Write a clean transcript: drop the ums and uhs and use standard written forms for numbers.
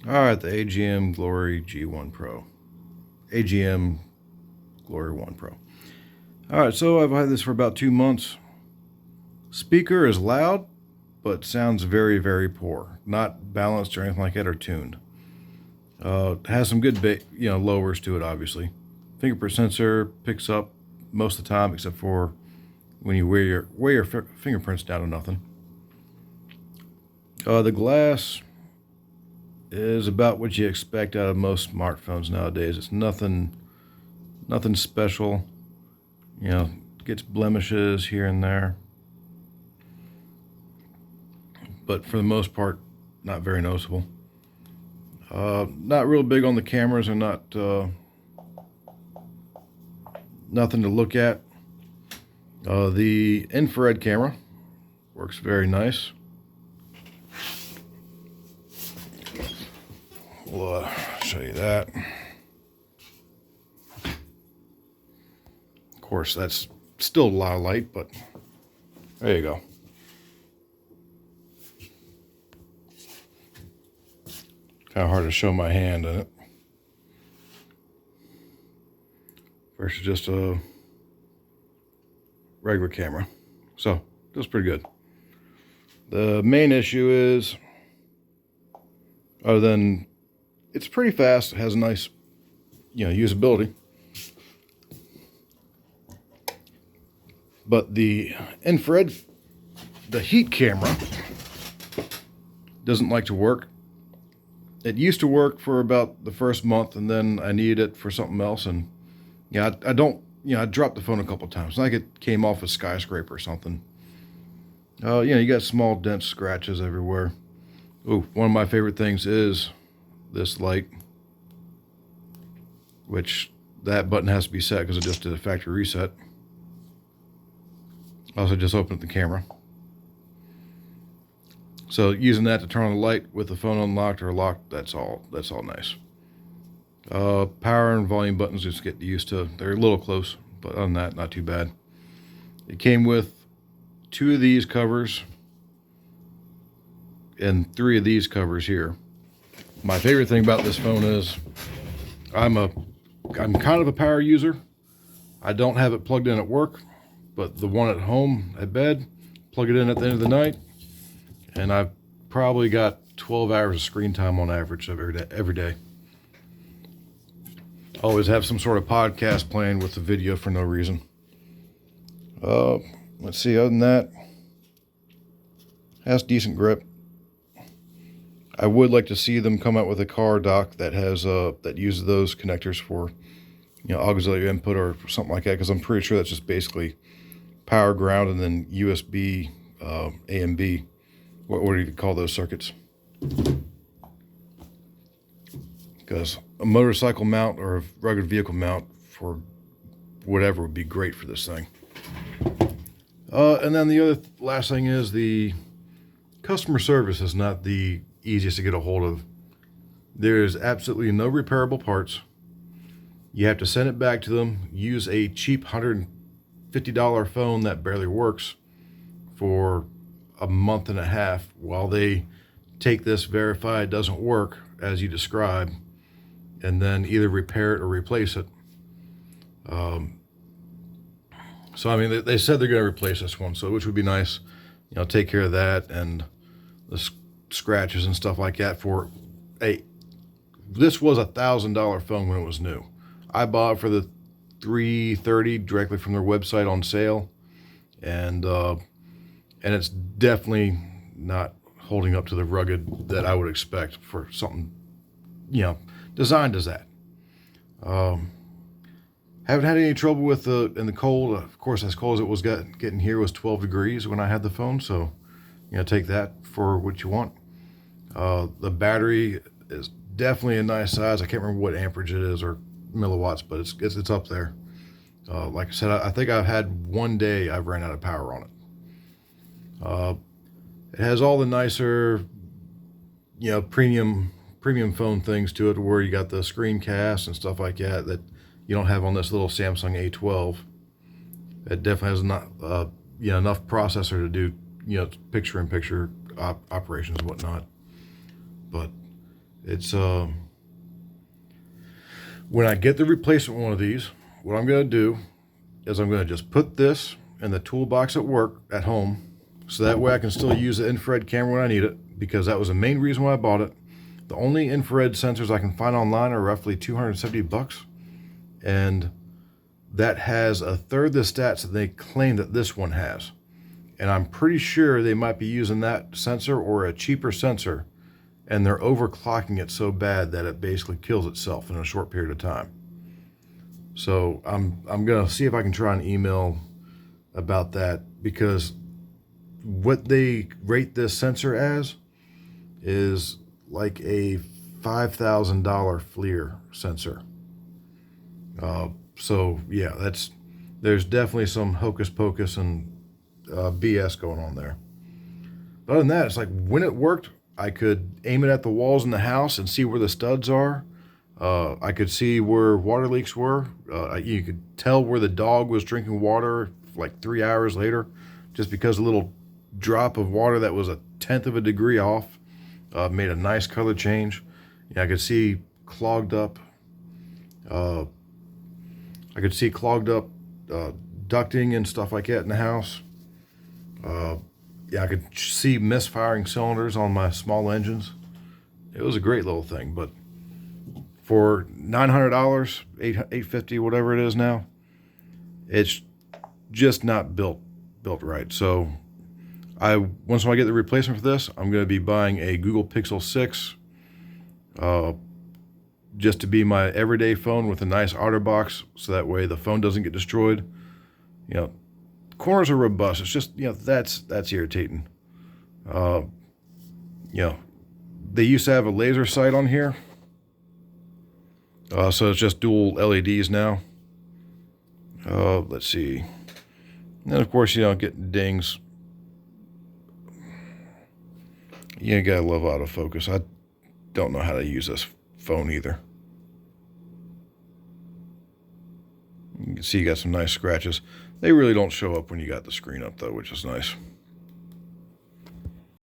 All right, the AGM Glory G1 Pro. AGM Glory 1 Pro. All right, so I've had this for about 2 months. Speaker is loud, but sounds very, very poor. Not balanced or anything like that, or tuned. Has some good, lowers to it, obviously. Fingerprint sensor picks up most of the time, except for when you wear your fingerprints down to nothing. The glass is about what you expect out of most smartphones nowadays. It's nothing special. Gets blemishes here and there, but for the most part, not very noticeable. Not real big on the cameras, and not nothing to look at. The infrared camera works very nice. We'll show you that. Of course, that's still a lot of light, but there you go. Kind of hard to show my hand in it versus just a regular camera. So, that's pretty good. The main issue is, other than it's pretty fast, it has a nice, usability. But the infrared, the heat camera, doesn't like to work. It used to work for about the first month, and then I needed it for something else. And I dropped the phone a couple times. It's like it came off a skyscraper or something. You got small dents, scratches everywhere. Ooh, one of my favorite things is this light, which that button has to be set because it just did a factory reset. Also just opened up the camera. So using that to turn on the light with the phone unlocked or locked, that's all nice. Power and volume buttons just get used to. They're a little close, but other than that, not too bad. It came with 2 of these covers and 3 of these covers here. My favorite thing about this phone is I'm kind of a power user. I don't have it plugged in at work, but the one at home at bed, plug it in at the end of the night, and I've probably got 12 hours of screen time on average every day. Always have some sort of podcast playing with the video for no reason. Let's see, other than that, has decent grip. I would like to see them come out with a car dock that has that uses those connectors for auxiliary input or something like that, because I'm pretty sure that's just basically power, ground, and then USB A and B. What do you call those circuits? Because a motorcycle mount or a rugged vehicle mount for whatever would be great for this thing. And then the last thing is the customer service is not the easiest to get a hold of. There is absolutely no repairable parts. You have to send it back to them, use a cheap $150 phone that barely works for a month and a half while they take this, verify it doesn't work as you describe, and then either repair it or replace it. So I mean, they said they're going to replace this one, so which would be nice. Take care of that and the scratches and stuff like that. This was $1,000 phone when it was new. I bought it for the $330 directly from their website on sale, and it's definitely not holding up to the rugged that I would expect for something, designed as that. Haven't had any trouble with in the cold. Of course, as cold as it was getting here was 12 degrees when I had the phone, so take that for what you want. The battery is definitely a nice size. I can't remember what amperage it is or milliwatts, but it's up there. Like I said, I think I've had one day I've ran out of power on it. It has all the nicer, premium phone things to it, where you got the screencast and stuff like that you don't have on this little Samsung A12. It definitely has enough processor to do picture-in-picture operations and whatnot. But It's when I get the replacement one of these, what I'm going to do is I'm going to just put this in the toolbox at work at home, so that way I can still use the infrared camera when I need it, because that was the main reason why I bought it. The only infrared sensors I can find online are roughly $270, and that has a third the stats that they claim that this one has. And I'm pretty sure they might be using that sensor or a cheaper sensor, and they're overclocking it so bad that it basically kills itself in a short period of time. So I'm gonna see if I can try and email about that, because what they rate this sensor as is like a $5,000 FLIR sensor. So yeah, there's definitely some hocus pocus and BS going on there. But other than that, it's like when it worked, I could aim it at the walls in the house and see where the studs are. I could see where water leaks were. You could tell where the dog was drinking water like 3 hours later, just because a little drop of water that was 1/10 of a degree off made a nice color change. I could see clogged up. Ducting and stuff like that in the house. I could see misfiring cylinders on my small engines. It was a great little thing, but for $900, $850, whatever it is now, it's just not built right. So once I get the replacement for this, I'm going to be buying a Google Pixel 6, just to be my everyday phone with a nice OtterBox, so that way the phone doesn't get destroyed. Corners are robust. It's just, that's irritating. They used to have a laser sight on here, so it's just dual LEDs now. Let's see. And of course, getting dings. You gotta love autofocus. I don't know how to use this phone either. You can see you got some nice scratches. They really don't show up when you got the screen up though, which is nice.